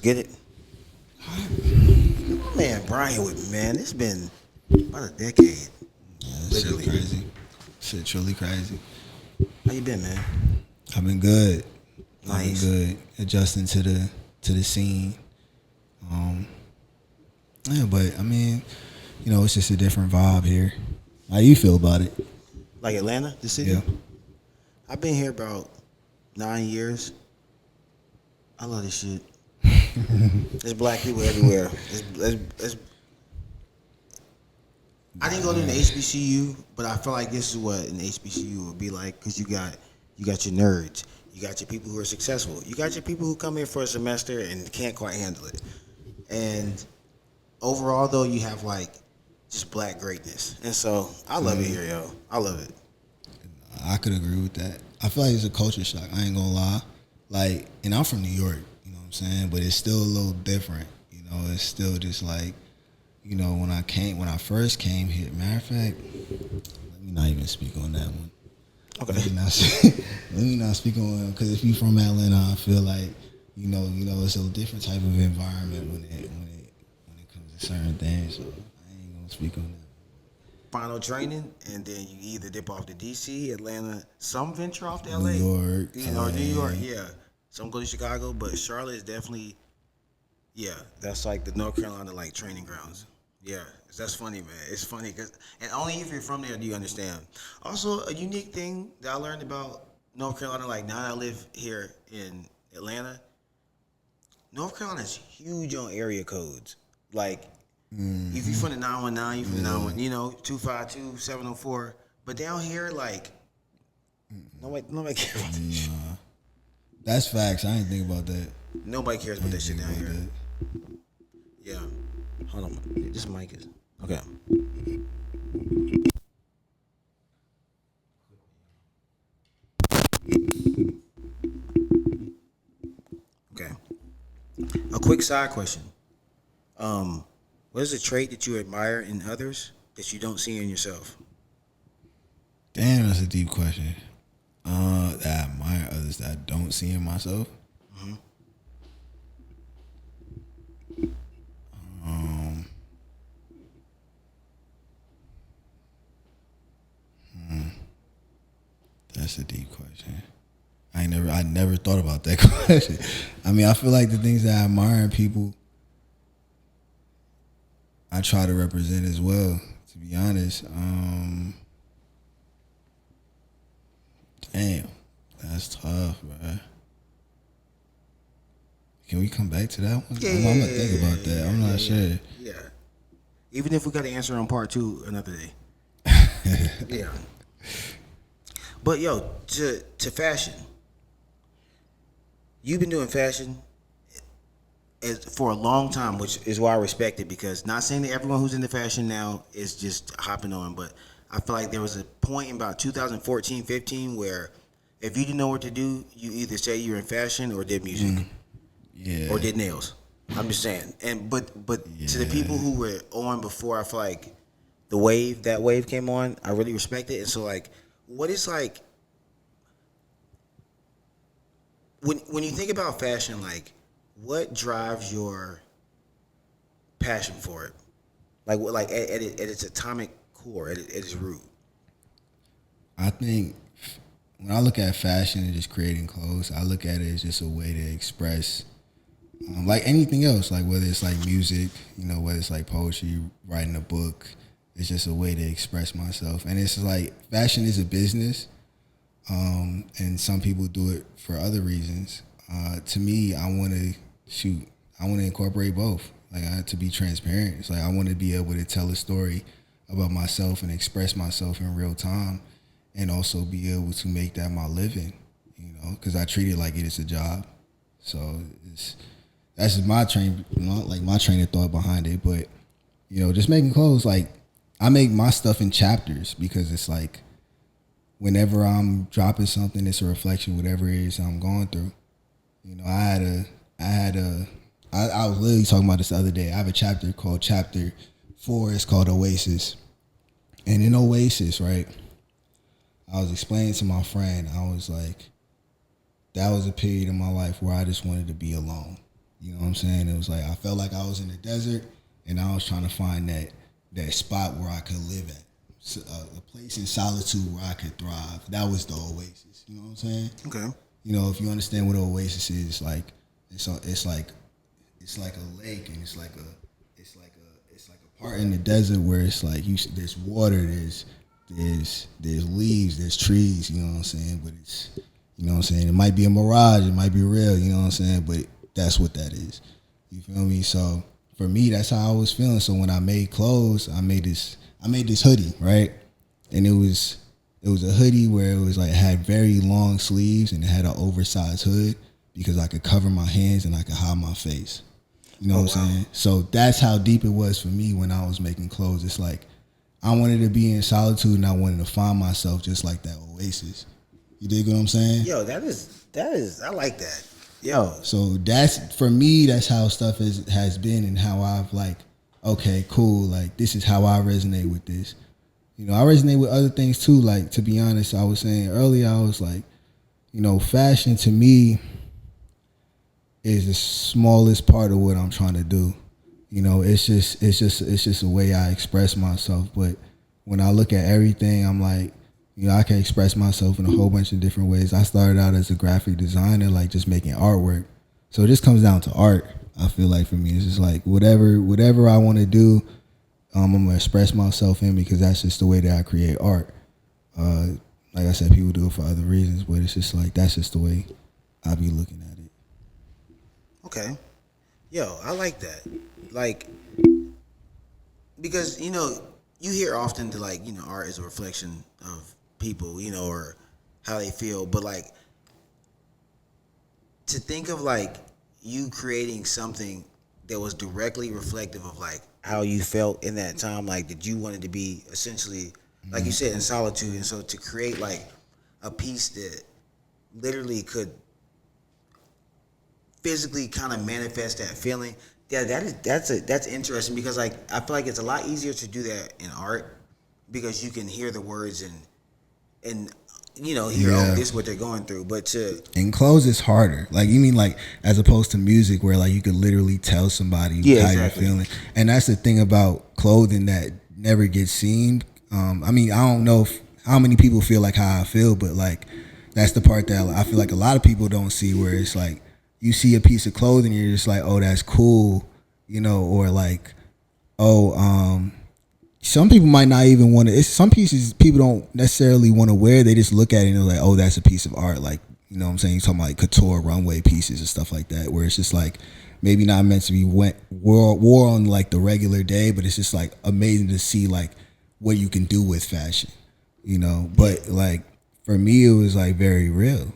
get it. Man, Brian with me, man. It's been about a decade. Yeah, Literally. shit crazy. Shit truly crazy. How you been, man? I've been good. Nice. I've been good. Adjusting to the scene. Yeah, but I mean, it's just a different vibe here. How you feel about it? Like Atlanta, the city? Yeah. I've been here about 9 years. I love this shit. There's black people everywhere. I didn't go to an HBCU, but I feel like this is what an HBCU would be like because you got your nerds, you got your people who are successful, you got your people who come here for a semester and can't quite handle it, and overall though you have like just black greatness, and so I love it here, yo. I love it. I could agree with that. I feel like it's a culture shock. I ain't gonna lie. Like, and I'm from New York, you know what I'm saying? But it's still a little different. It's still just like, when I first came here. Matter of fact, let me not even speak on that one. Okay. Let me not speak on because if you from Atlanta, I feel like it's a different type of environment when it comes to certain things. So I ain't gonna speak on that. Final training, and then you either dip off to DC, Atlanta, some venture off to LA, New York, New York, yeah. Some go to Chicago, but Charlotte is definitely, yeah, that's like the North Carolina like training grounds. Yeah, that's funny, man. It's funny because, and only if you're from there do you understand. Also, a unique thing that I learned about North Carolina, like now I live here in Atlanta. North Carolina is huge on area codes, like. Mm-hmm. If you from the 919, you from the 911, 252, 704. But down here, like, nobody cares about that shit. That's facts. I ain't think about that. Nobody cares about that shit down here. Yeah. Hold on. This mic is. Okay. Okay. A quick side question. What is a trait that you admire in others that you don't see in yourself? Damn, that's a deep question. That I admire others that I don't see in myself. Mm-hmm. That's a deep question. I never thought about that question. I mean, I feel like the things that I admire in people, I try to represent as well, to be honest. Damn, that's tough, bro. Can we come back to that one? Yeah, I'm gonna think about that. I'm not sure. Yeah. Even if we got to answer on part 2 another day. Yeah. But yo, to fashion. You've been doing fashion for a long time, which is why I respect it, because not saying that everyone who's into fashion now is just hopping on, but I feel like there was a point in about 2014, 15 where if you didn't know what to do, you either say you were in fashion or did music. Yeah. Or did nails. I'm just saying. And but to the people who were on before, I feel like that wave came on, I really respect it. And so like what is like when you think about fashion, like what drives your passion for it? Like at its atomic core, at its root. I think when I look at fashion and just creating clothes, I look at it as just a way to express, like anything else, like whether it's like music, whether it's like poetry, writing a book, it's just a way to express myself. And it's like fashion is a business, and some people do it for other reasons. To me, I want to incorporate both. Like to be transparent, it's like I want to be able to tell a story about myself and express myself in real time, and also be able to make that my living, because I treat it like it is a job. So that's my train of thought behind it. But just making clothes, like I make my stuff in chapters because it's like whenever I'm dropping something, it's a reflection of whatever it is I'm going through. I was literally talking about this the other day. I have a chapter called Chapter 4. It's called Oasis. And in Oasis, right, I was explaining to my friend, I was like, that was a period in my life where I just wanted to be alone. You know what I'm saying? It was like I felt like I was in the desert, and I was trying to find that spot where I could live at, so, a place in solitude where I could thrive. That was the oasis. You know what I'm saying? Okay. You know, if you understand what an oasis is, it's like a lake, and it's like a part in the desert where it's like there's water, there's leaves, there's trees. You know what I'm saying? But it's, you know what I'm saying, it might be a mirage, it might be real. You know what I'm saying? But that's what that is. You feel me? So for me, that's how I was feeling. So when I made clothes, I made this hoodie, right? And it was a hoodie where it was like, it had very long sleeves and it had an oversized hood because I could cover my hands and I could hide my face. You know what I'm saying? So that's how deep it was for me when I was making clothes. It's like I wanted to be in solitude and I wanted to find myself just like that oasis. You dig what I'm saying? Yo, that is I like that. Yo. So that's, for me, that's how stuff has been, and how I've like, okay, cool, like this is how I resonate with this. You know, I resonate with other things too. Like, to be honest, I was saying earlier, I was like, you know, fashion to me is the smallest part of what I'm trying to do. You know, it's just a way I express myself. But when I look at everything, I'm like, you know, I can express myself in a whole bunch of different ways. I started out as a graphic designer, like just making artwork. So it just comes down to art. I feel like for me, it's just like whatever I want to do, I'm gonna express myself in, because that's just the way that I create art. Like I said, people do it for other reasons, but it's just like, that's just the way I be looking at it. Okay. Yo, I like that. Like, because, you know, you hear often that, like, you know, art is a reflection of people, you know, or how they feel. But, like, to think of, like, you creating something that was directly reflective of, like, how you felt in that time, like, that you wanted to be essentially, like you said, in solitude. And so to create, like, a piece that literally could physically kind of manifest that feeling. Yeah, that's interesting, because like I feel like it's a lot easier to do that in art, because you can hear the words and you know, hear, oh, this is what they're going through. But in clothes, it's harder. Like, you mean like as opposed to music, where like you could literally tell somebody how you're feeling. And that's the thing about clothing that never gets seen. I mean, I don't know how many people feel like how I feel, but like that's the part that I feel like a lot of people don't see, where it's like, you see a piece of clothing and you're just like, oh, that's cool, you know, or like, oh, some people might not even want to. It's some pieces people don't necessarily want to wear. They just look at it and they're like, oh, that's a piece of art. Like, you know what I'm saying? You're talking about like couture runway pieces and stuff like that, where it's just like maybe not meant to be wore on like the regular day, but it's just like amazing to see like what you can do with fashion, you know. But like for me, it was like very real.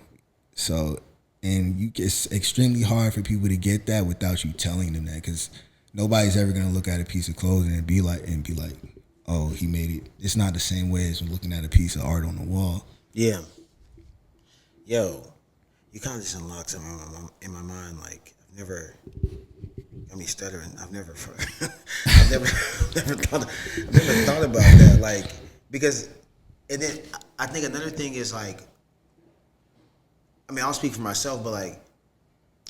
So, and it's extremely hard for people to get that without you telling them that, because nobody's ever gonna look at a piece of clothing and be like, oh, he made it. It's not the same way as looking at a piece of art on the wall. Yeah. Yo, you kind of just unlocked something in my mind. Like, I've never, got me stuttering. I've never thought about that. Like, because, and then I think another thing is like, I mean, I'll speak for myself, but like,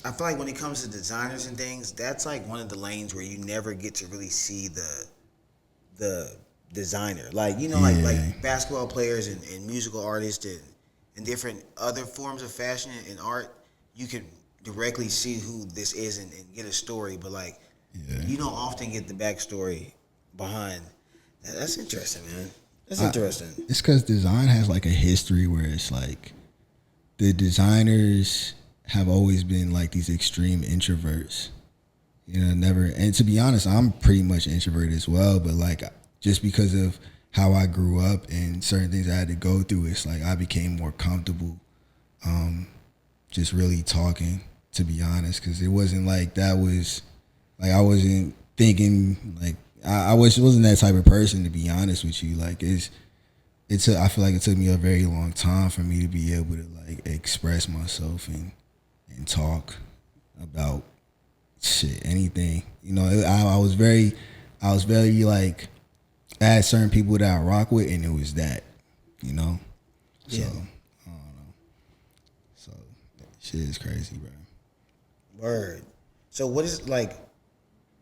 I feel like when it comes to designers and things, that's like one of the lanes where you never get to really see the designer. Like, you know, like basketball players and musical artists and different other forms of fashion and art, you can directly see who this is and get a story. But like, you don't often get the backstory behind. That's interesting, man. That's interesting. It's because design has like a history where it's like, the designers have always been like these extreme introverts, you know, never. And to be honest, I'm pretty much introverted as well, but like, just because of how I grew up and certain things I had to go through, it's like I became more comfortable just really talking, to be honest, because it wasn't like that was like, I wasn't thinking like I wasn't that type of person, to be honest with you. Like, I feel like it took me a very long time for me to be able to like express myself and talk about shit, anything. You know, I was very like, I had certain people that I rock with, and it was that, you know. So I don't know. So shit is crazy, bro. Word. So what is like?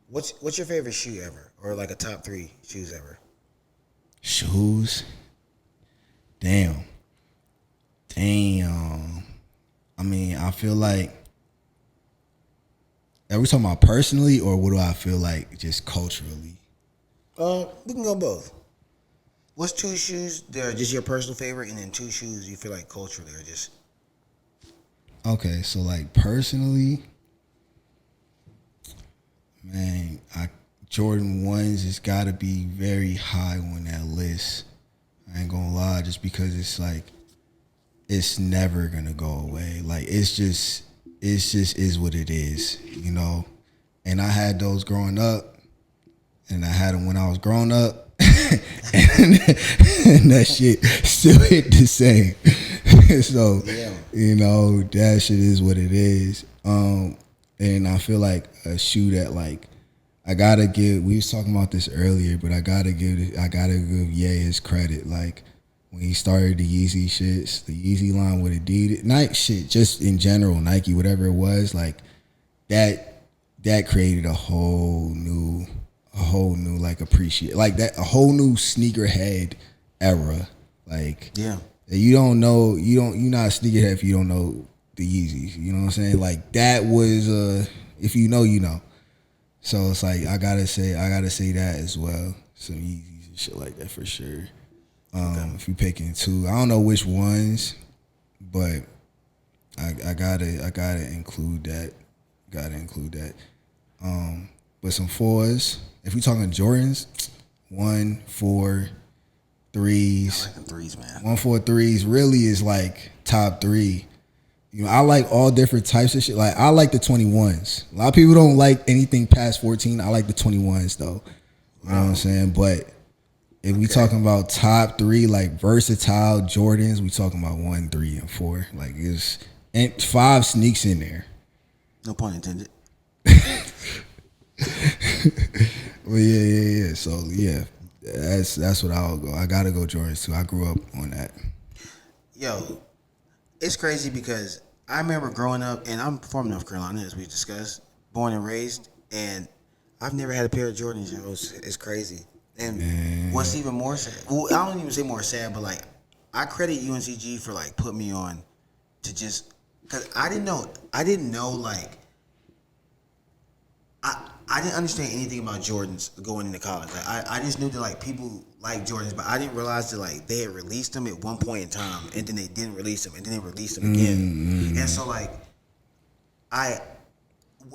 What's your favorite shoe ever, or like a top 3 shoes ever? Shoes. Damn. Damn. I mean, I feel like, are we talking about personally, or what do I feel like just culturally? We can go both. What's 2 shoes that are just your personal favorite, and then 2 shoes you feel like culturally are just. Okay, so like personally, man, Jordan 1s has got to be very high on that list. I ain't gonna lie, just because it's like, it's never gonna go away. Like it's just is what it is, you know. And I had those growing up, and I had them when I was growing up, and that shit still hit the same. So, Yeah. you know, that shit is what it is. And I feel like a shoe that like I gotta give. We was talking about this earlier, but I gotta give Ye his credit. Like when he started the Yeezy shits, the Yeezy line with Adidas, Nike shit, just in general, Nike, whatever it was, like that created a whole new like a whole new sneakerhead era. Like Yeah. you're not a sneakerhead if you don't know the Yeezys. You know what I'm saying? Like that was if you know, you know. So it's like I gotta say that as well. Some Yeezys and shit like that for sure. If you picking 2, I don't know which ones, but I gotta include that. But some 4s. If we talking Jordans, 1, 4, 3s. I like the 3s, man. 1, 4, 3s really is like top 3. You know, I like all different types of shit. Like I like the 21s. A lot of people don't like anything past 14. I like the 21s though. You know what I'm saying? But if we talking about top 3, like versatile Jordans, we talking about 1, 3, and 4. Like it's and 5 sneaks in there. No pun intended. Well, yeah. So yeah, that's what I'll go. I gotta go Jordans too. I grew up on that. Yo, it's crazy because I remember growing up, and I'm from North Carolina, as we discussed, born and raised, and I've never had a pair of Jordans. Yo, it's crazy. And what's even more sad? Well, I don't even say more sad, but like I credit UNCG for like putting me on to just because I didn't know like I didn't understand anything about Jordans going into college. Like I just knew that like people like Jordans, but I didn't realize that like they had released them at one point in time, and then they didn't release them, and then they released them again. And so like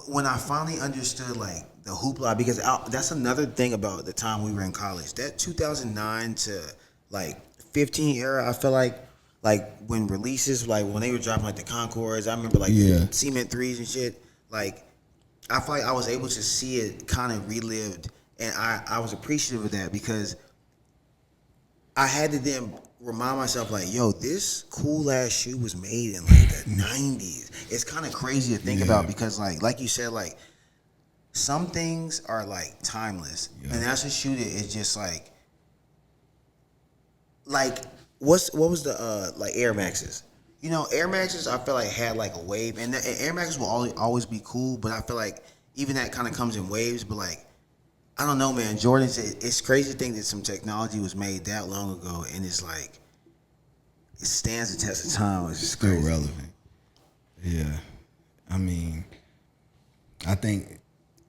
when I finally understood like the hoopla, because that's another thing about the time we were in college. That 2009 to like 15 era, I felt like when releases, like when they were dropping like the Concords, I remember like the Cement 3s and shit. Like I feel like I was able to see it kind of relived, and I was appreciative of that because I had to then remind myself like, yo, this cool ass shoe was made in like the 90s. It's kind of crazy to think about because like you said, like some things are like timeless, and that's a shoe that is just like what was the like Air Maxes? You know, Air Maxes I feel like had like a wave, and Air Maxes will always be cool, but I feel like even that kind of comes in waves. But like I don't know, man. Jordans, it's crazy to think that some technology was made that long ago, and it's like it stands the test of time. It's just Still crazy. relevant. Yeah. I mean, I think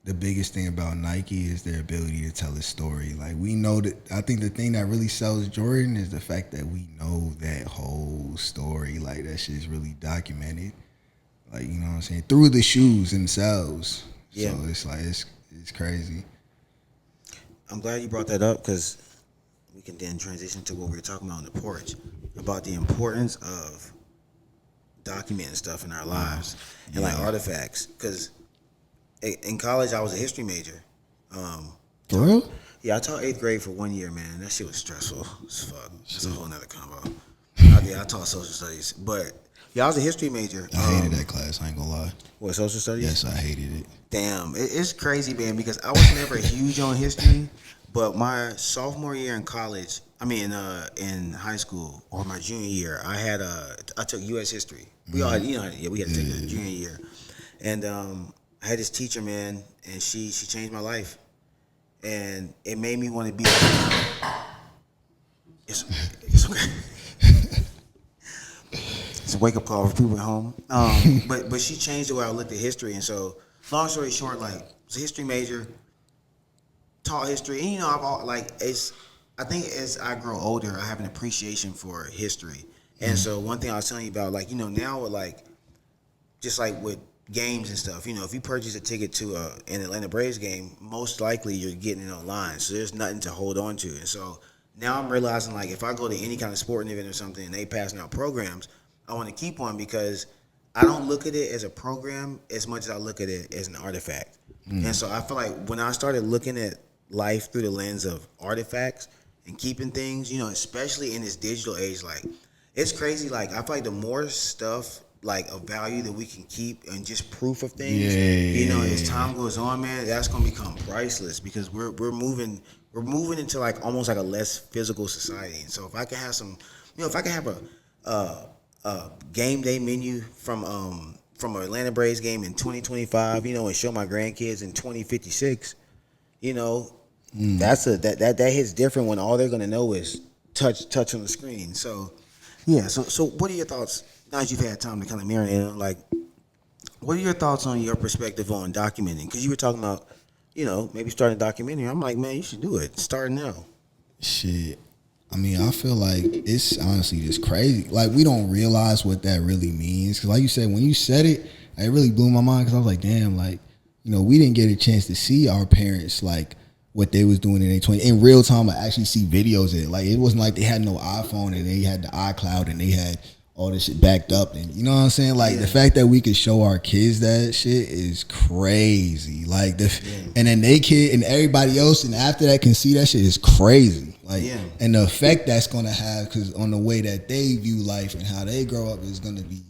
the biggest thing about Nike is their ability to tell a story. Like we know that. I think the thing that really sells Jordan is the fact that we know that whole story. Like that shit's really documented. Like you know what I'm saying, through the shoes themselves. Yeah. So it's like it's crazy. I'm glad you brought that up because we can then transition to what we were talking about on the porch about the importance of documenting stuff in our lives and like artifacts. Because in college, I was a history major. For real? Yeah, I taught 8th grade for 1 year, man. That shit was stressful as fuck. That's a whole nother combo. I taught social studies, but yeah, I was a history major. I hated that class. I ain't gonna lie. What, social studies? Yes, I hated it. Damn, it's crazy, man, because I was never huge on history, but my sophomore year in college, in high school or my junior year, I took U.S. history. We all had, we had to take it junior year, and I had this teacher, man, and she changed my life, and it made me want to be. It's okay. It's a wake up call for people at home. But she changed the way I looked at history, and so long story short, like I was a history major, taught history, and you know I think as I grow older, I have an appreciation for history, and so one thing I was telling you about, like now with just like with games and stuff, if you purchase a ticket to an Atlanta Braves game, most likely you're getting it online, so there's nothing to hold on to, and so now I'm realizing like if I go to any kind of sporting event or something and they passing out programs, I want to keep one because I don't look at it as a program as much as I look at it as an artifact. And so I feel like when I started looking at life through the lens of artifacts and keeping things, especially in this digital age, like it's crazy. Like I feel like the more stuff like of value that we can keep and just proof of things, as time goes on, man, that's gonna become priceless because we're moving into like almost like a less physical society. And so if I can have if I can have a game day menu from an Atlanta Braves game in 2025, and show my grandkids in 2056, that hits different when all they're gonna know is touch on the screen. So yeah, so what are your thoughts now that you've had time to kind of marinate on, like, what are your thoughts on your perspective on documenting? Because you were talking about, maybe starting a documentary. I'm like, man, you should do it. Start now. Shit. I mean, I feel like it's honestly just crazy. Like, we don't realize what that really means. Because like you said, when you said it, it really blew my mind. Because I was like, damn, like, we didn't get a chance to see our parents, like, what they was doing in their 20 in real time. I actually see videos of it. Like, it wasn't like they had no iPhone and they had the iCloud and they had all this shit backed up. And you know what I'm saying? Like, the fact that we could show our kids that shit is crazy. Like, and then they kid and everybody else and after that can see that shit is crazy. Like, and the effect that's going to have, because on the way that they view life and how they grow up is going to be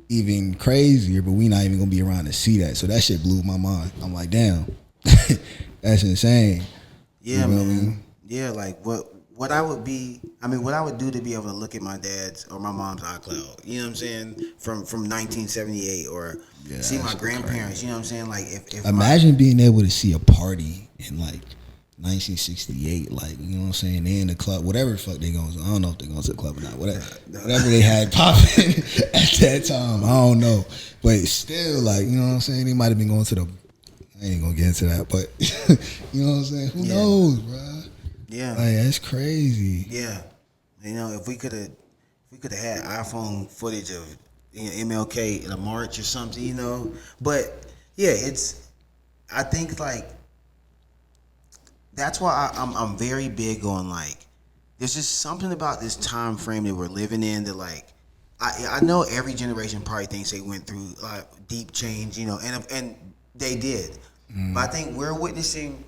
even crazier, but we not even going to be around to see that. So that shit blew my mind. I'm like, damn, that's insane. Yeah, man. I mean? Yeah, like what I would do to be able to look at my dad's or my mom's iCloud, you know what I'm saying, from 1978, or see my grandparents, you know what I'm saying, like if imagine being able to see a party in like 1968, like, you know what I'm saying, they in the club, whatever the fuck they going to, I don't know if they going to the club or not, whatever they had popping at that time, I don't know, but still, like, you know what I'm saying, they might have been going to I ain't gonna get into that, but you know what I'm saying, who knows, bro? Yeah, like, that's crazy. Yeah, if we could have had iPhone footage of MLK in a march or something, but yeah, I think like that's why I'm very big on, like, there's just something about this time frame that we're living in that, like, I know every generation probably thinks they went through like deep change, and they did, but I think we're witnessing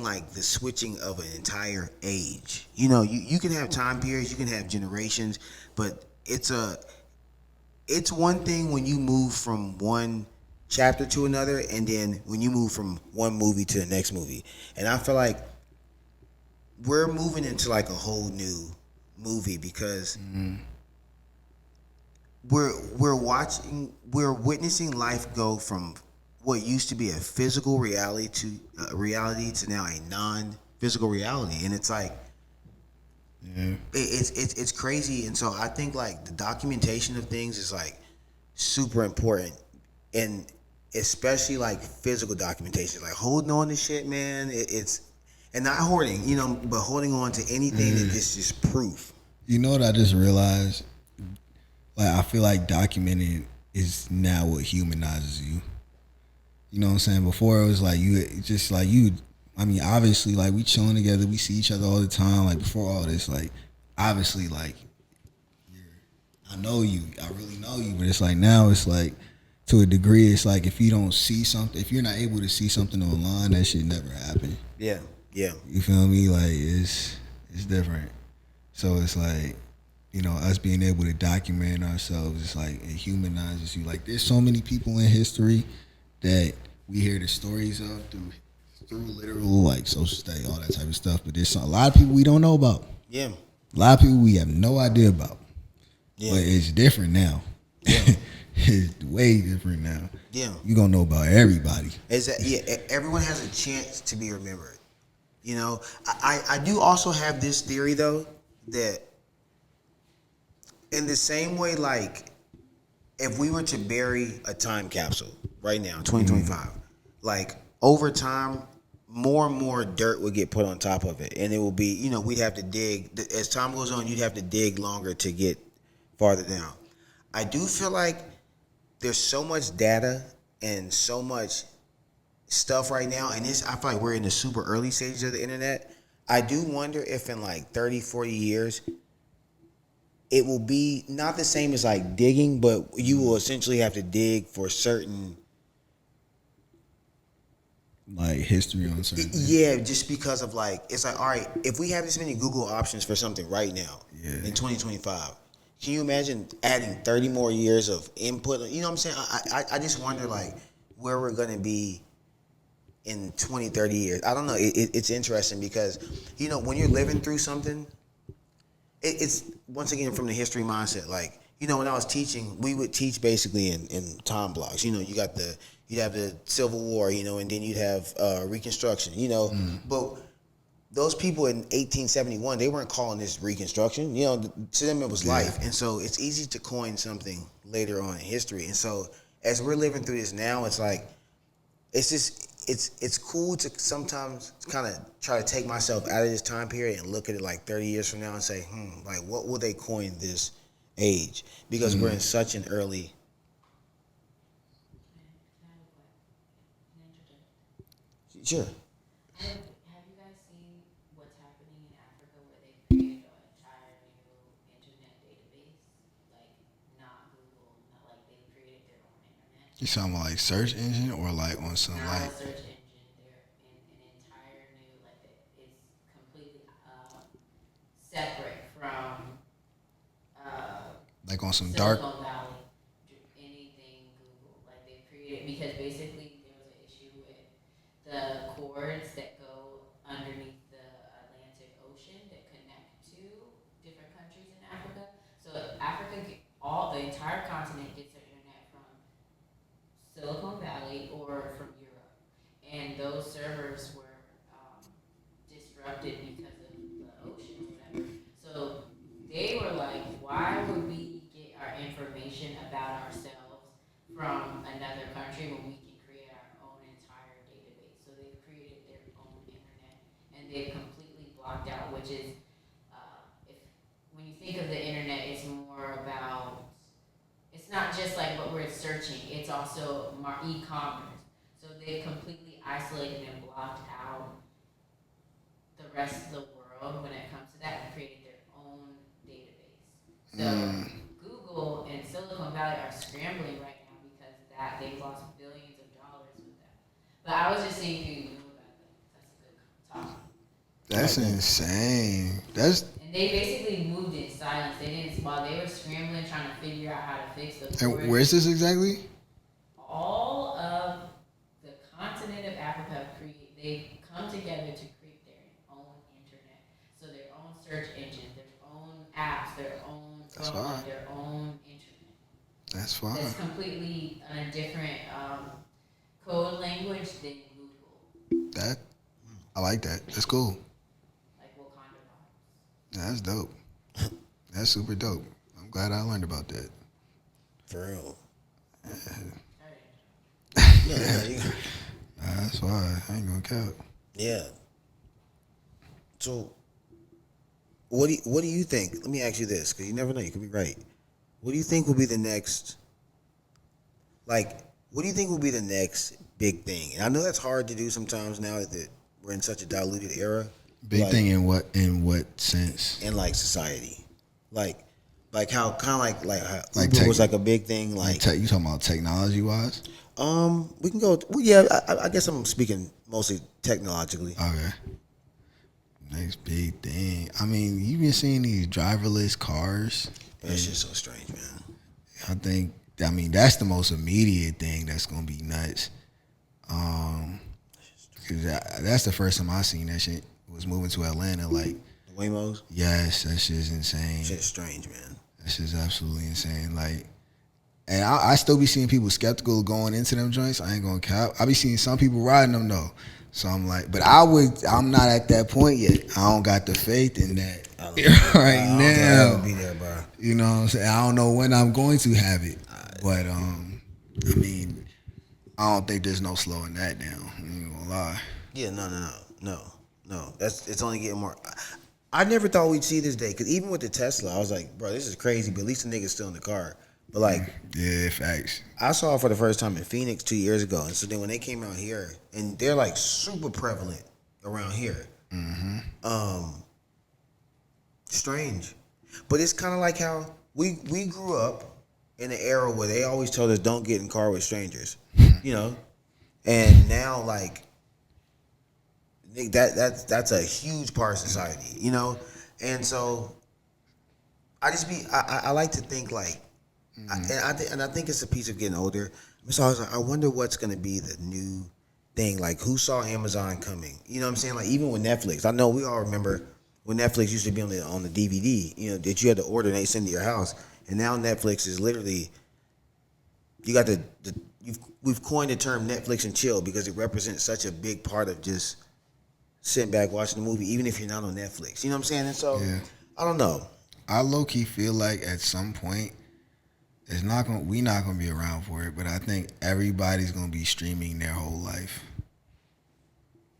like the switching of an entire age. You can have time periods, you can have generations, but it's one thing when you move from one chapter to another, and then when you move from one movie to the next movie. And I feel like we're moving into like a whole new movie because we're witnessing life go from what used to be a physical reality to now a non-physical reality, and it's like it's crazy. And so I think like the documentation of things is like super important, and especially like physical documentation, like holding on to shit, man. It's and not hoarding, but holding on to anything that is just proof. You know what I just realized? Like, I feel like documenting is now what humanizes you. You know what I'm saying? Before it was like obviously, like, we chilling together, we see each other all the time. Like, before all this, like, obviously, like, I know you, I really know you, but it's like now it's like, to a degree, it's like if you don't see something, if you're not able to see something online, that shit never happened. Yeah. You feel me? Like, it's different. So it's like, us being able to document ourselves, it's like it humanizes you. Like, there's so many people in history that we hear the stories of through literal, like, social study, all that type of stuff. But there's a lot of people we don't know about. Yeah. A lot of people we have no idea about. Yeah. But it's different now. Yeah. is way different now. Yeah. You gonna know about everybody. Is that everyone has a chance to be remembered. You know, I do also have this theory though that in the same way, like if we were to bury a time capsule right now, 2025, like over time, more and more dirt would get put on top of it, and it will be, you know, we'd have to dig as time goes on. You'd have to dig longer to get farther down. I do feel like there's so much data and so much stuff right now, and I feel like we're in the super early stages of the internet. I do wonder if in like 30, 40 years, it will be not the same as like digging, but you will essentially have to dig for certain. Like history on certain things. Yeah, just because of like, it's like, all right, if we have this many Google options for something right now in 2025, can you imagine adding 30 more years of input? You know what I'm saying? I just wonder like where we're going to be in 20, 30 years. I don't know. It's interesting because, you know, when you're living through something, it's once again from the history mindset. Like, you know, when I was teaching, we would teach basically in time blocks. You know, you'd have the Civil War, you know, and then you'd have Reconstruction, you know. But those people in 1871, they weren't calling this Reconstruction. You know, to them it was life. And so it's easy to coin something later on in history. And so as we're living through this now, it's like, it's just, it's cool to sometimes kind of try to take myself out of this time period and look at it like 30 years from now and say, like what will they coin this age? Because we're in such an early. Sure. Have you guys seen what's happening in Africa where they created an entire new internet database? Like, not Google, not like they created their own internet. You talking about like search engine or like on some Not like a search engine. They're in an entire new, like, it's completely separate from like on some dark. Silicon Valley, anything Google. Like, they created, because basically there was an issue with the cords that go underneath the Atlantic Ocean that connect to different countries in Africa. So Africa, the entire continent gets their internet from Silicon Valley or from Europe, and those servers were disrupted because of the ocean or whatever. So they were like, why would we get our information about ourselves from another country when we can create our own entire database? So they've created their own internet, and they've completely blocked out, which is, if when you think of the internet, it's more about, it's not just like what we're searching, it's also e-commerce. So they've completely isolated and blocked out the rest of the world when it comes to that, and created their own database. So Google and Silicon Valley are scrambling right now because they've lost billions of dollars with that. But I was just seeing if you knew about that. That's a good topic. That's insane. And they basically moved in silence. They didn't, while they were scrambling trying to figure out how to fix the cords. And where's this exactly? All of the continent of Africa they've come together to create their own internet. So their own search engine, their own apps, their own phone, their own internet. That's fine. That's completely a different code language than Google. I like that. That's cool. Like Wakanda vibes. That's dope. That's super dope. I'm glad I learned about that. For real. Yeah. That's why I ain't gonna count. Yeah. So, what do you think? Let me ask you this, because you never know. You could be right. What do you think will be the next? Like, what do you think will be the next big thing? And I know that's hard to do sometimes now that we're in such a diluted era. Big thing in what sense? In like society, like how kind of like how Like Uber was like a big thing. Like you talking about technology wise? We can go. Well, yeah, I guess I'm speaking mostly technologically. Okay. Next big thing. I mean, you've been seeing these driverless cars. That's just so strange, man. I mean, that's the most immediate thing that's gonna be nuts. Cause that's the first time I seen that shit was moving to Atlanta. Like The Waymos. yes, that shit's insane. Shit's strange, man. That shit's absolutely insane. Like And I still be seeing people skeptical going into them joints. I ain't gonna cap. I be seeing some people riding them though. So I'm like, but I'm not at that point yet. I don't got the faith in that right I don't think now. I'll be there, bro. You know what I'm saying? I don't know when I'm going to have it. But I mean, I don't think there's no slowing that down. I ain't gonna lie. Yeah, no. It's only getting more. I never thought we'd see this day, because even with the Tesla, I was like, bro, this is crazy, but at least the nigga's still in the car. But like, Yeah, facts. I saw it for the first time in Phoenix 2 years ago, and so then when they came out here, and they're like super prevalent around here. Strange, but it's kind of like how we grew up in an era where they always told us don't get in car with strangers, you know, and now like that's a huge part of society, you know, and so I like to think like. And I think it's a piece of getting older. So I was like, I wonder what's going to be the new thing. Like, who saw Amazon coming? You know what I'm saying? Like, even with Netflix. I know we all remember when Netflix used to be on the DVD, you know, that you had to order and they send to your house. And now Netflix is literally, you got we've coined the term Netflix and chill because it represents such a big part of just sitting back watching the movie, even if you're not on Netflix. You know what I'm saying? And so, yeah. I don't know. I low-key feel like at some point, we not gonna be around for it, but I think everybody's gonna be streaming their whole life.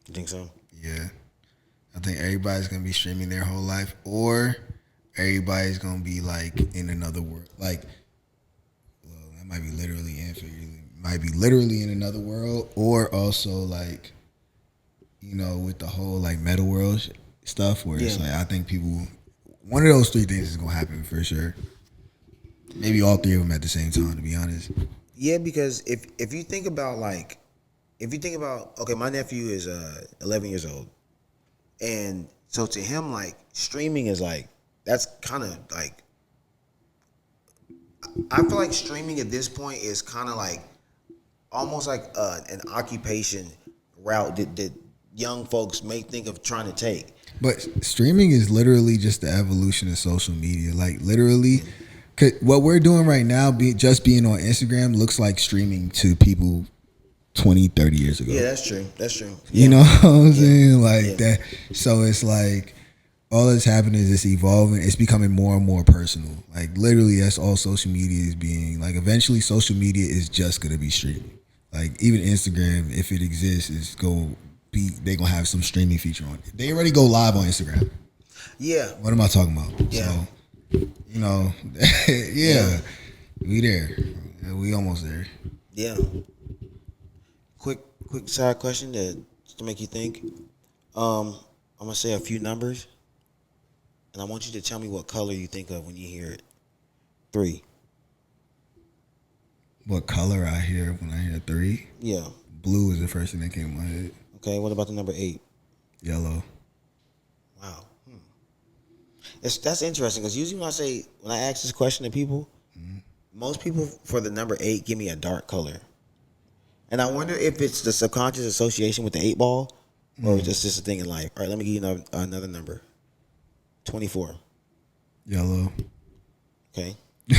You think so? Yeah, I think everybody's gonna be streaming their whole life, or everybody's gonna be like in another world. Like, well, that might be literally and figuratively. Might be literally in another world, or also like, you know, with the whole like meta world stuff, where it's like I think people. One of those three things is gonna happen for sure. Maybe all three of them at the same time, to be honest. Yeah, because if you think about okay, my nephew is 11 years old, and so to him like streaming is like that's kind of like I feel like streaming at this point is kind of like almost like an occupation route that young folks may think of trying to take. But streaming is literally just the evolution of social media. Like literally. Cause what we're doing right now, just being on Instagram, looks like streaming to people 20, 30 years ago. Yeah, that's true. Yeah. You know what I'm saying? Like that. So it's like all that's happening is it's evolving. It's becoming more and more personal. Like literally, that's all social media is being. Like eventually, social media is just gonna be streaming. Like even Instagram, if it exists, is they're gonna have some streaming feature on it. They already go live on Instagram. Yeah. What am I talking about? Yeah. So, you know, yeah, we there. We almost there. Yeah. Quick side question to make you think. I'm gonna say a few numbers, and I want you to tell me what color you think of when you hear it. 3. What color I hear when I hear 3? Yeah. Blue is the first thing that came to my head. Okay. What about the number 8? Yellow. Wow. That's interesting because usually when I ask this question to people, most people for the number 8 give me a dark color, and I wonder if it's the subconscious association with the 8 ball, or it's just a thing in life. All right, let me give you another number. 24. Yellow. Okay. 9.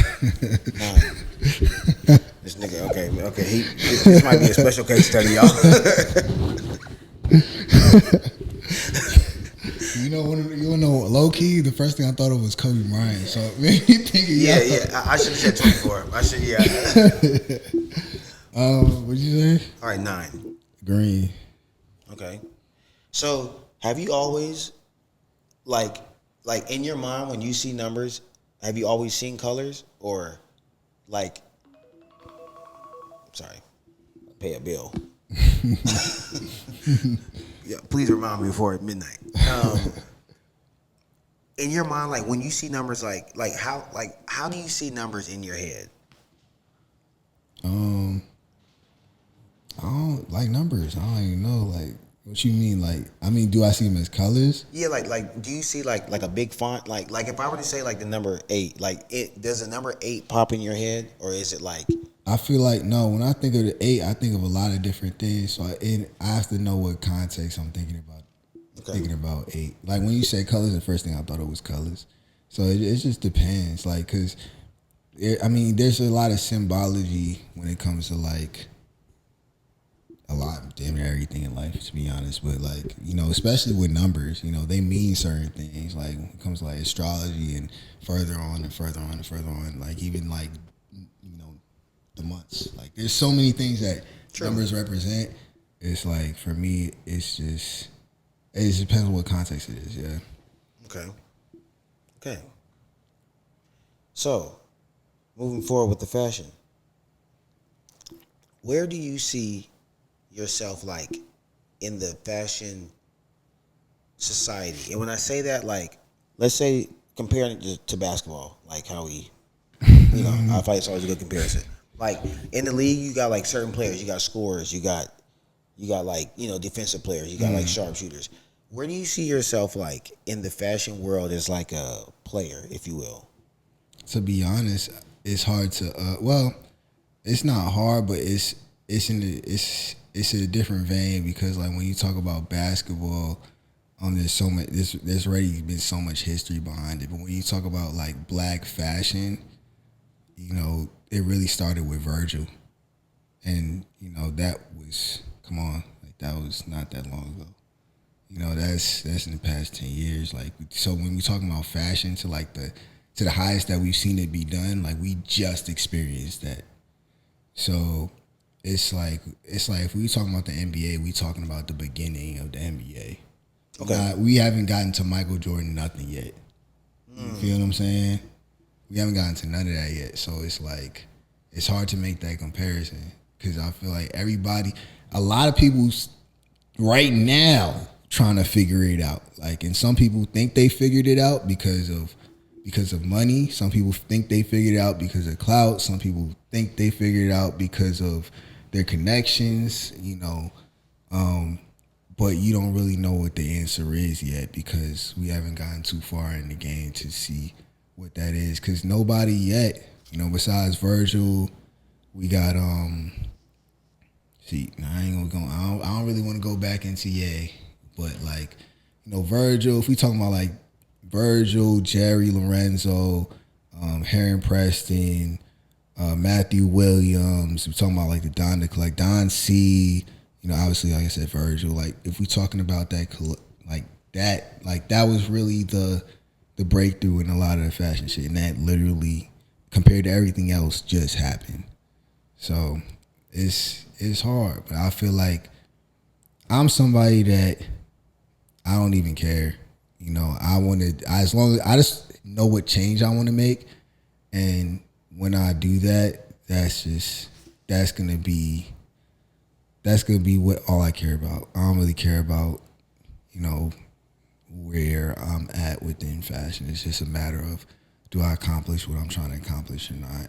This nigga. Okay. This might be a special case study, y'all. You know, low key, the first thing I thought of was Kobe Bryant. So it made me think of Yeah. I should have said 24. What'd you say? All right, 9. Green. Okay. So have you always, like in your mind when you see numbers, have you always seen colors or like? Sorry, pay a bill. Yeah, please remind me before midnight. In your mind, like when you see numbers, how do you see numbers in your head? I don't like numbers. I don't even know. Like, what you mean? Like, I mean, do I see them as colors? Yeah, like do you see like a big font? Like if I were to say like the number 8, does the number 8 pop in your head, or is it like? I feel like no. When I think of the 8, I think of a lot of different things. So I have to know what context I'm thinking about. Okay. Thinking about 8. Like when you say colors, the first thing I thought it was colors. So it just depends. Like, cause I mean, there's a lot of symbology when it comes to like a lot, damn near everything in life, to be honest. But like, you know, especially with numbers, you know, they mean certain things. Like when it comes to like astrology and further on and further on and further on, like even like, you know, the months. Like there's so many things that numbers represent. It's like for me, it just depends on what context it is. Yeah. Okay. Okay. So, moving forward with the fashion, where do you see yourself like in the fashion society? And when I say that, like, let's say comparing it to basketball, like how we, you know, I find it's always a good comparison. Like in the league, you got like certain players, you got scorers, you got like, you know, defensive players, you got like sharpshooters. Where do you see yourself like in the fashion world as like a player, if you will? To be honest, it's hard to. Well, it's not hard, but it's it's a different vein because like when you talk about basketball, there's so much. There's already been so much history behind it. But when you talk about like black fashion, you know, it really started with Virgil, and you know that was come on, like that was not that long ago. You know, that's in the past 10 years. Like, so when we talking about fashion to the highest that we've seen it be done, like we just experienced that. So it's like if we talking about the NBA, we talking about the beginning of the NBA. Okay. We haven't gotten to Michael Jordan nothing yet. You feel what I'm saying? We haven't gotten to none of that yet. So it's like it's hard to make that comparison because I feel like a lot of people right now trying to figure it out. Like, and some people think they figured it out because of money. Some people think they figured it out because of clout. Some people think they figured it out because of their connections, you know. But you don't really know what the answer is yet because we haven't gotten too far in the game to see what that is. Because nobody yet, you know, besides Virgil, we got see, now I don't really want to go back into but like, you know, Virgil, if we talking about like Virgil, Jerry Lorenzo, Heron Preston, Matthew Williams, we're talking about like the Don C, you know, obviously, like I said, Virgil, like if we talking about that, that was really the breakthrough in a lot of the fashion shit. And that literally, compared to everything else, just happened. So it's hard, but I feel like I'm somebody that I don't even care. You know, as long as I just know what change I want to make, and when I do that, that's gonna be what all I care about. I don't really care about, you know, where I'm at within fashion. It's just a matter of do I accomplish what I'm trying to accomplish or not.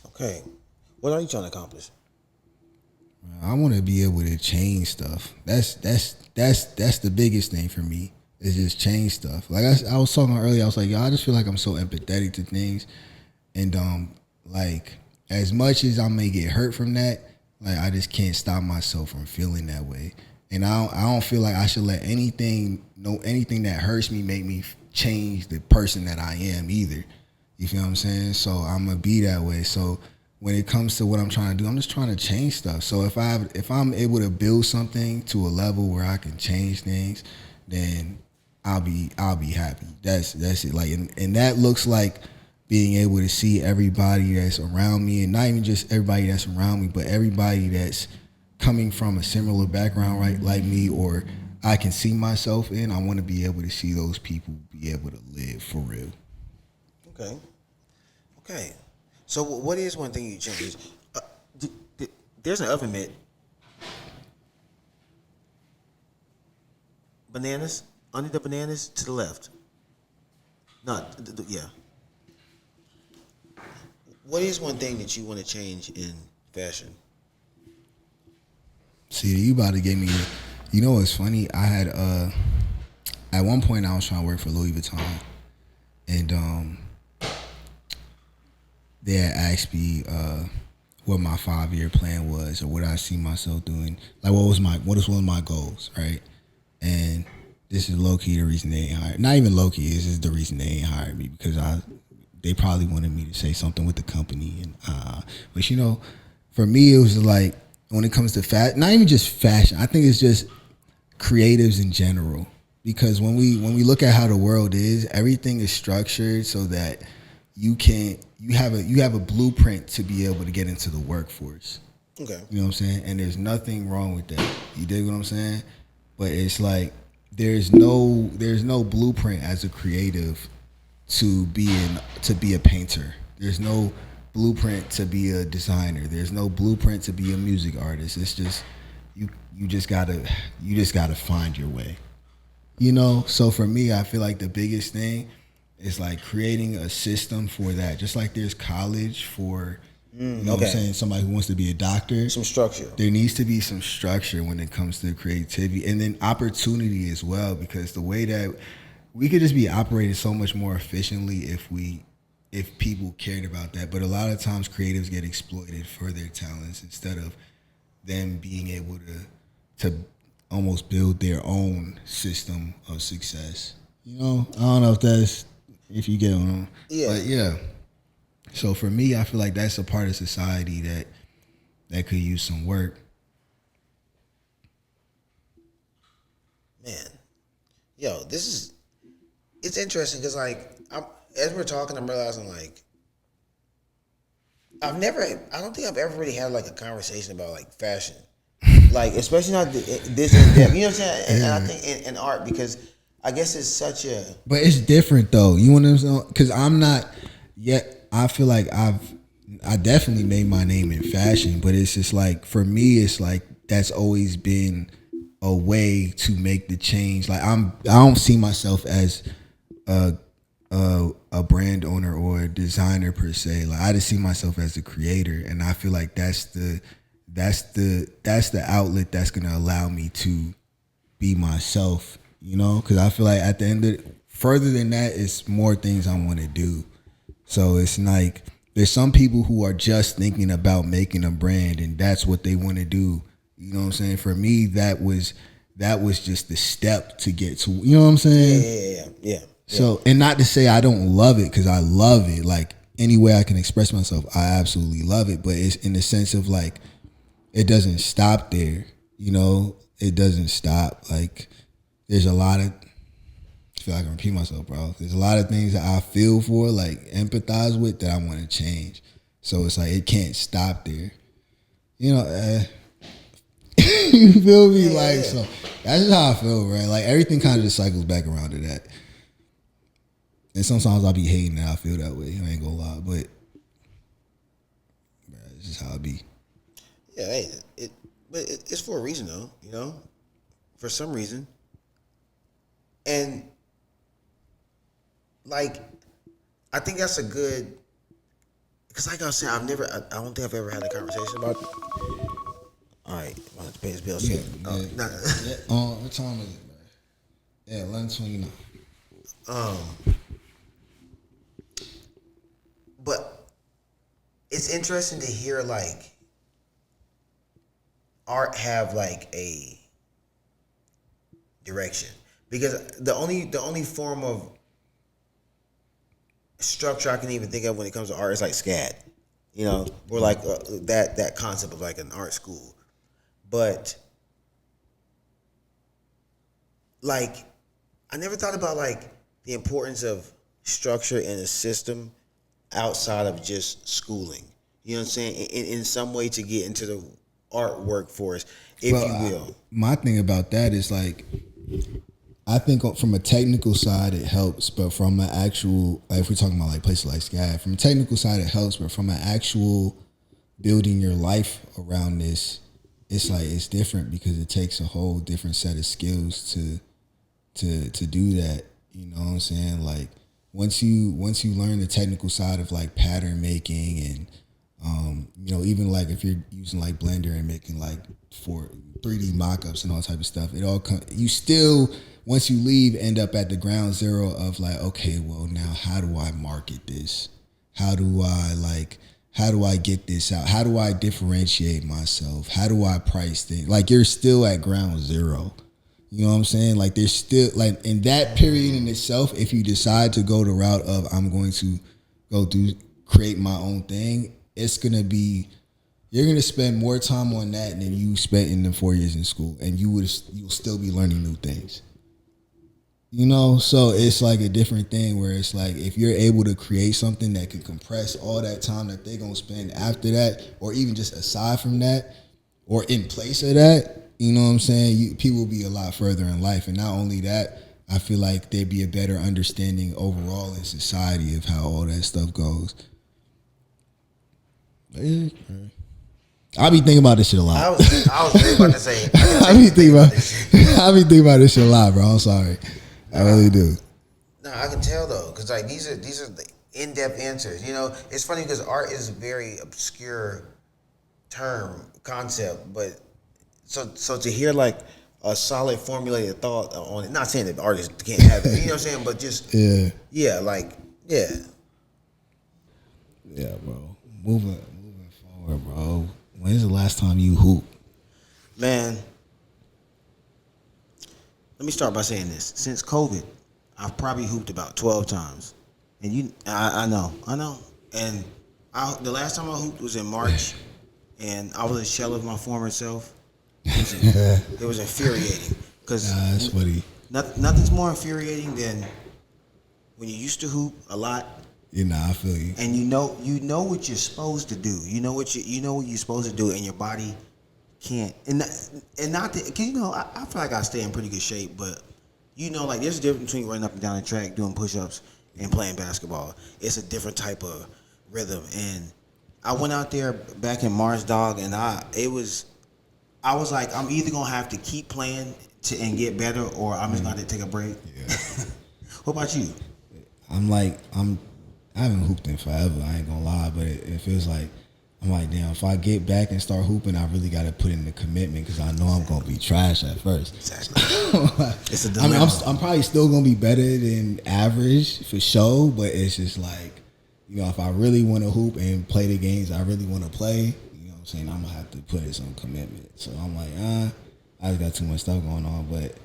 Okay, what are you trying to accomplish? I want to be able to change stuff. That's the biggest thing for me is just change stuff. Like I was talking earlier, I was like, yo, I just feel like I'm so empathetic to things, and like as much as I may get hurt from that, like I just can't stop myself from feeling that way. And I don't feel like I should let anything that hurts me make me change the person that I am either. You feel what I'm saying? So I'm gonna be that way. So when it comes to what I'm trying to do, I'm just trying to change stuff. So if I'm able to build something to a level where I can change things, then I'll be happy. That's it. Like and that looks like being able to see everybody that's around me, and not even just everybody that's around me, but everybody that's coming from a similar background, right, like me, or I can see myself in. I want to be able to see those people be able to live for real. Okay. So what is one thing you change? There's an oven mitt. Bananas under the bananas to the left. Yeah. What is one thing that you want to change in fashion? See, you about to get me. You know what's funny? I had at one point I was trying to work for Louis Vuitton, and they had asked me what my 5-year plan was or what I see myself doing. Like what is one of my goals, right? And this is low key the reason they ain't hired. Not even low key, this is the reason they ain't hired me because they probably wanted me to say something with the company, and but you know, for me it was like when it comes to not even just fashion. I think it's just creatives in general, because when we look at how the world is, everything is structured so that you have a blueprint to be able to get into the workforce. Okay. You know what I'm saying? And there's nothing wrong with that. You dig what I'm saying? But it's like there's no blueprint as a creative to be a painter. There's no blueprint to be a designer. There's no blueprint to be a music artist. It's just you just gotta find your way. You know? So for me, I feel like the biggest thing is like creating a system for that. Just like there's college for you know what I'm saying, somebody who wants to be a doctor. Some structure. There needs to be some structure when it comes to creativity, and then opportunity as well, because the way that we could just be operating so much more efficiently if people cared about that. But a lot of times creatives get exploited for their talents instead of them being able to almost build their own system of success. You know, I don't know if you get on. Yeah. But yeah. So for me, I feel like that's a part of society that could use some work. Man, yo, it's interesting because like as we're talking, I'm realizing like I don't think I've ever really had like a conversation about like fashion, like especially not this in depth. You know what I'm saying? And I think in art, because I guess it's such a. But it's different though. You want to know? Because I'm not yet. I feel like I definitely made my name in fashion, but it's just like for me, it's like that's always been a way to make the change. Like I don't see myself as a brand owner or a designer per se. Like I just see myself as a creator, and I feel like that's the outlet that's gonna allow me to be myself. You know, because I feel like at the end of further than that, it's more things I want to do. So it's like there's some people who are just thinking about making a brand and that's what they want to do. You know what I'm saying? For me, that was just the step to get to. You know what I'm saying? Yeah. So, and not to say I don't love it, because I love it. Like any way I can express myself, I absolutely love it. But it's in the sense of like it doesn't stop there. You know, it doesn't stop. Like there's a lot of. I feel like I'm repeating myself, bro. There's a lot of things that I feel for, like empathize with, that I want to change. So it's like it can't stop there. You know, you feel me? So that's just how I feel, right? Like everything kind of just cycles back around to that. And sometimes I'll be hating that I feel that way. I ain't gonna lie, but it's just how it be. Yeah, hey, it's for a reason though, you know, for some reason, and. Like, I think that's a good, because like I was saying, I don't think I've ever had a conversation about. All right, I want to pay his bill soon. What time is it, man? Yeah, 11:29. But it's interesting to hear like art have like a direction, because the only form of structure I can even think of when it comes to art is like SCAD, you know, or like that concept of like an art school. But like I never thought about like the importance of structure in a system outside of just schooling. You know what I'm saying? In some way to get into the art workforce, if you will. My thing about that is like, I think from a technical side it helps, but from an actual, like if we're talking about like places like SCAD, from a technical side it helps, but from an actual building your life around this, it's like it's different, because it takes a whole different set of skills to do that. You know what I'm saying? Like once you learn the technical side of like pattern making and you know, even like if you're using like Blender and making like for 3D mock-ups and all type of stuff, it all you still, once you leave, end up at the ground zero of like, okay, well now how do I market this? How do I get this out? How do I differentiate myself? How do I price things? Like you're still at ground zero. You know what I'm saying? Like there's still, like in that period in itself, if you decide to go the route of I'm going to go do create my own thing, it's gonna be you're gonna spend more time on that than you spent in the 4 years in school, and you'll still be learning new things. You know, so it's like a different thing where it's like if you're able to create something that can compress all that time that they're gonna spend after that, or even just aside from that, or in place of that, you know what I'm saying? People will be a lot further in life, and not only that, I feel like there'd be a better understanding overall in society of how all that stuff goes. Yeah. I be thinking about this shit a lot. I was really about to say. I be thinking about this shit a lot, bro. I'm sorry. I really do. No, I can tell though, because like these are the in-depth answers. You know, it's funny because art is a very obscure concept, but so to hear like a solid formulated thought on it. Not saying that artists can't have it, you know what I'm saying, but just yeah, bro. Moving forward, bro. When's the last time you hooped? Man. Let me start by saying this. Since COVID, I've probably hooped about 12 times. And I know. And the last time I hooped was in March, and I was a shell of my former self. It was infuriating. Because that's funny. Nothing's more infuriating than when you used to hoop a lot. I feel you. And you know what you're supposed to do. You know what you're supposed to do, and your body can't. And not that, cause I feel like I stay in pretty good shape, but like there's a difference between running up and down the track, doing push-ups, and playing basketball. It's a different type of rhythm. And I went out there back in March, dog, and I was like, I'm either gonna have to keep playing and get better, or I'm just gonna have to take a break. Yeah. What about you? I haven't hooped in forever. I ain't gonna lie, but it feels like I'm like, damn, if I get back and start hooping, I really got to put in the commitment because I know I'm going to be trash at first. Exactly. It's a dilemma. I'm probably still going to be better than average for sure, but it's just like, if I really want to hoop and play the games I really want to play, you know what I'm saying, I'm going to have to put in some commitment. So I'm like, I just got too much stuff going on, but,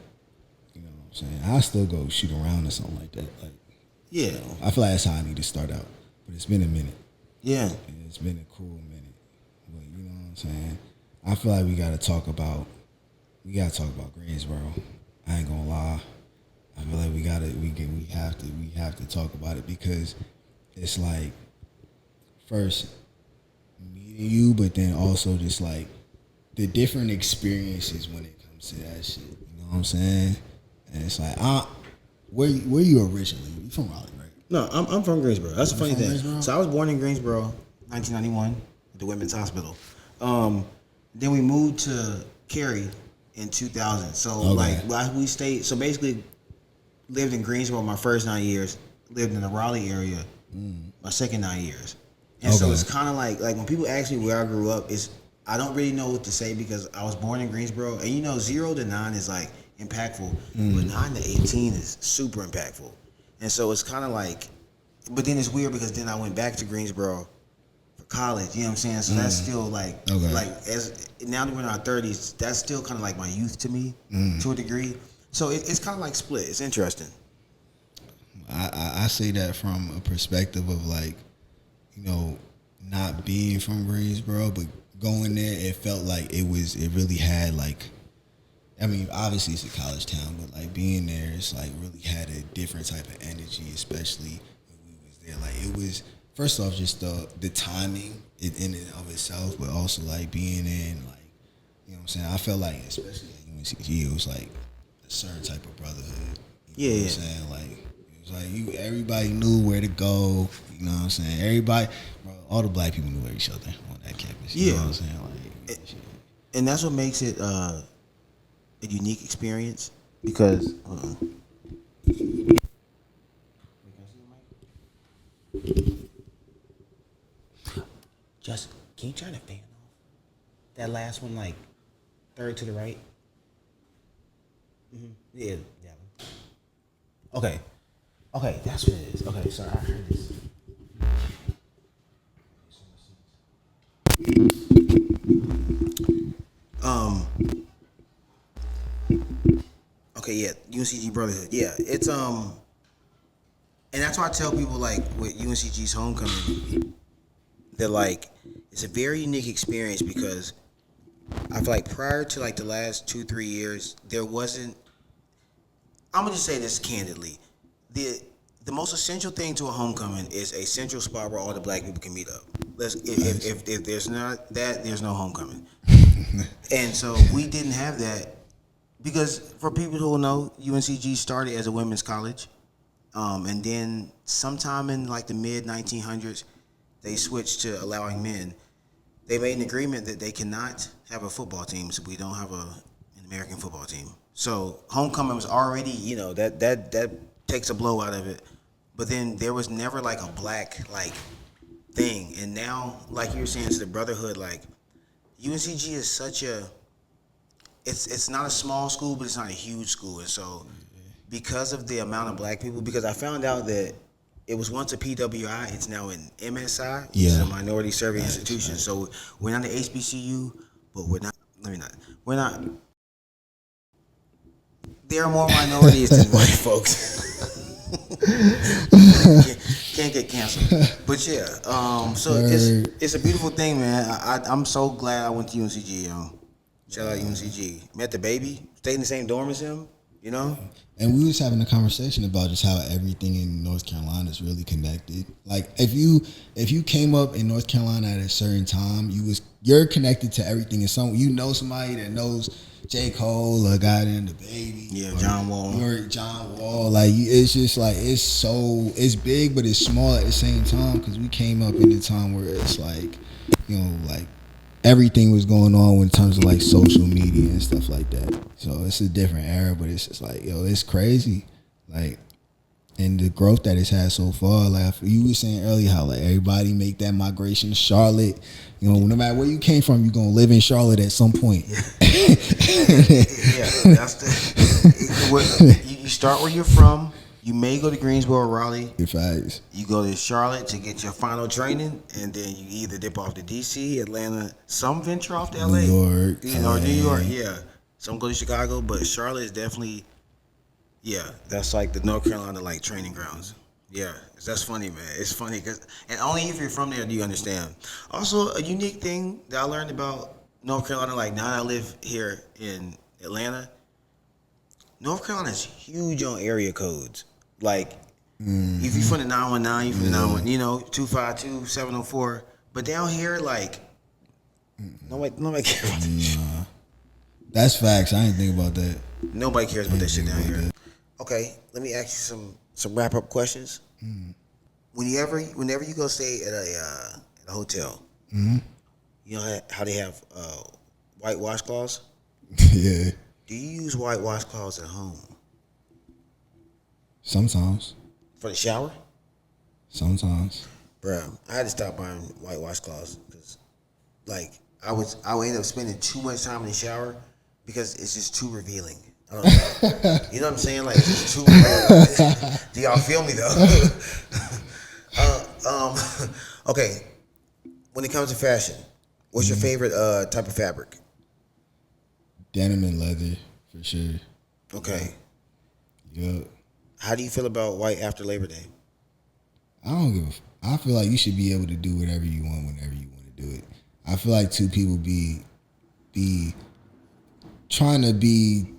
you know what I'm saying, I'll still go shoot around or something like that. Like, yeah. I feel like that's how I need to start out, but it's been a minute. Yeah. It's been a cool minute. But you know what I'm saying? I feel like we gotta talk about Greensboro. I ain't gonna lie. I feel like we have to talk about it because it's like first meeting you, but then also just like the different experiences when it comes to that shit. You know what I'm saying? And it's like where you originally? You from Raleigh, right? No, I'm from Greensboro. That's a funny thing. Greensboro? So I was born in Greensboro, 1991, at the Women's Hospital. Then we moved to Cary in 2000. So we stayed. So basically, lived in Greensboro my first 9 years. Lived in the Raleigh area my second 9 years. And so it's kind of like when people ask me where I grew up, I don't really know what to say because I was born in Greensboro, and 0 to 9 is like impactful, but 9 to 18 is super impactful. And so it's kind of like, but then it's weird because then I went back to Greensboro for college, you know what I'm saying? So that's still like as now that we're in our 30s, that's still kind of like my youth to me to a degree. So it's kind of like split. It's interesting. I say that from a perspective of like, not being from Greensboro, but going there, it felt like it really had like, I mean, obviously it's a college town, but like being there, it's like really had a different type of energy, especially when we was there. Like it was, first off, just the timing in and of itself, but also like being in like, you know what I'm saying? I felt like, especially at UNCG, it was like a certain type of brotherhood. You know what I'm saying? Like, it was like everybody knew where to go. You know what I'm saying? Everybody, bro, all the black people knew each other on that campus. You know what I'm saying? Like, and that's what makes it a unique experience because just can you turn the fan off? That last one, like third to the right. Yeah, that one. Okay, that's what it is. Okay, sorry, I heard this. Okay, yeah, UNCG Brotherhood. Yeah, it's and And that's why I tell people like with UNCG's homecoming, that like it's a very unique experience because I feel like prior to like the last 2-3 years, there wasn't. I'm gonna just say this candidly, the most essential thing to a homecoming is a central spot where all the black people can meet up. If there's not that, there's no homecoming. And so we didn't have that because for people who know, UNCG started as a women's college, and then sometime in like the mid 1900s, they switched to allowing men. They made an agreement that they cannot have a football team, so we don't have an American football team. So homecoming was already, that takes a blow out of it. But then there was never like a black like thing, and now like you were saying to the brotherhood, like UNCG is such a, it's not a small school, but it's not a huge school, and so because of the amount of black people, because I found out that it was once a PWI, it's now an MSI, which is a minority serving institution. Right. So we're not an HBCU, but we're not. We're not. There are more minorities than white folks. can't get canceled. But yeah, so it's a beautiful thing, man. I'm so glad I went to UNCG. Shout out UNCG. Met the baby. Stayed in the same dorm as him. And we was having a conversation about just how everything in North Carolina is really connected. Like if you came up in North Carolina at a certain time, you're connected to everything. And somebody that knows J. Cole, a guy in the baby, John Wall, or John Wall. Like it's just like it's big, but it's small at the same time because we came up in a time where it's like like everything was going on in terms of like social media and stuff like that. So it's a different era, but it's just like, it's crazy. Like, and the growth that it's had so far, like you were saying earlier, how like everybody make that migration to Charlotte. No matter where you came from, you're going to live in Charlotte at some point. Yeah, that's you start where you're from. You may go to Greensboro or Raleigh. Facts. You go to Charlotte to get your final training, and then you either dip off to DC, Atlanta, some venture off to LA. New York. New York, yeah. Some go to Chicago, but Charlotte is definitely, that's like the North Carolina like training grounds. Yeah, that's funny, man. It's funny and only if you're from there do you understand. Also, a unique thing that I learned about North Carolina, like now that I live here in Atlanta, North Carolina is huge on area codes. Like, if you're from the 919, you're from the 911, 252, 704. But down here, like, nobody cares about this shit. That's facts. I didn't think about that. Nobody cares about that shit down here. Okay, let me ask you some wrap up questions. Whenever you go stay at a hotel, you know how they have white washcloths? Yeah. Do you use white washcloths at home? Sometimes. For the shower? Sometimes. Bruh, I had to stop buying white washcloths because, like, I would end up spending too much time in the shower because it's just too revealing. I don't know. You know what I'm saying? Like, it's just too revealing. Do y'all feel me, though? Okay. When it comes to fashion, what's your favorite type of fabric? Denim and leather, for sure. Okay. Yep. How do you feel about white after Labor Day? I feel like you should be able to do whatever you want whenever you want to do it. I feel like two people be trying to be,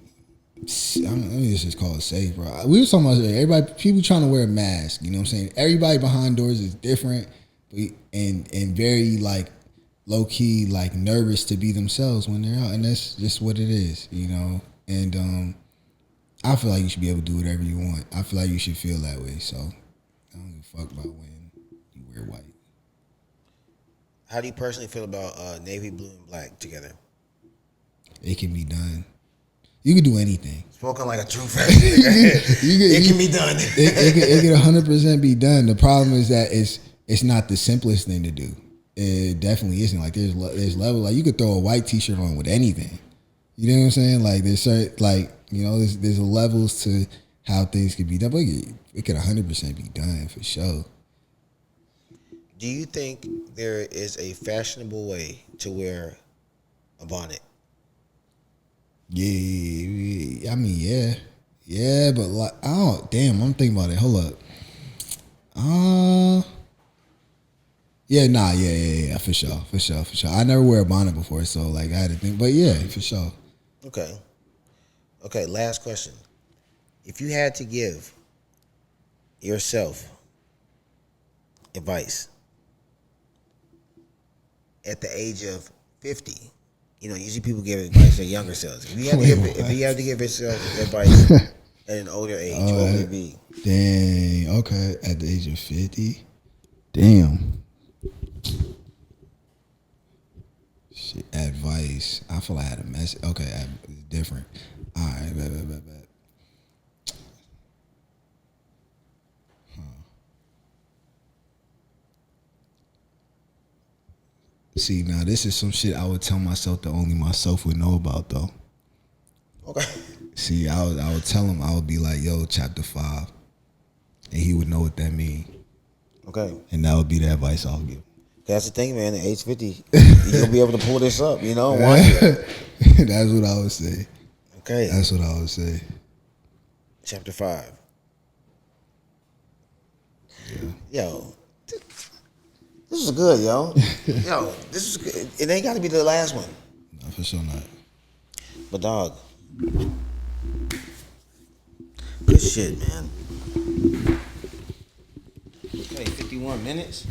let me just call it safe, bro. We were talking about people trying to wear a mask. You know what I'm saying? Everybody behind doors is different, and very like low key, like nervous to be themselves when they're out, and that's just what it is, And I feel like you should be able to do whatever you want. I feel like you should feel that way. So I don't give a fuck about when you wear white. How do you personally feel about navy blue and black together? It can be done. You can do anything. Spoken like a true fan. It can be done. It can 100% be done. The problem is that it's not the simplest thing to do. It definitely isn't. Like there's levels. Like you could throw a white T-shirt on with anything. You know what I'm saying? Like there's certain, like, there's levels to how things could be done. But it could 100% be done for sure. Do you think there is a fashionable way to wear a bonnet? Yeah. I mean, yeah. Yeah, but like, I'm thinking about it. Hold up. Yeah, for sure. I never wear a bonnet before, so like I had to think, but yeah, for sure. Okay, last question. If you had to give yourself advice at the age of 50, usually people give advice to younger selves. If you have to give yourself advice at an older age, what would it be? Dang, okay. At the age of 50? Damn. Shit, advice. I feel like I had a message. Okay, it's different. All right, bet. See, now this is some shit I would tell myself that only myself would know about, though. Okay. See, I would tell him, I would be like, yo, chapter 5. And he would know what that mean. Okay. And that would be the advice I'll give. That's the thing, man. At age 50, you're gonna be able to pull this up, watch it. That's what I would say. Okay. That's what I would say. Chapter 5. Yeah. Yo. This is good, yo. Yo, this is good. It ain't gotta be the last one. No, for sure not. But dog. Good shit, man. Okay, 51 minutes.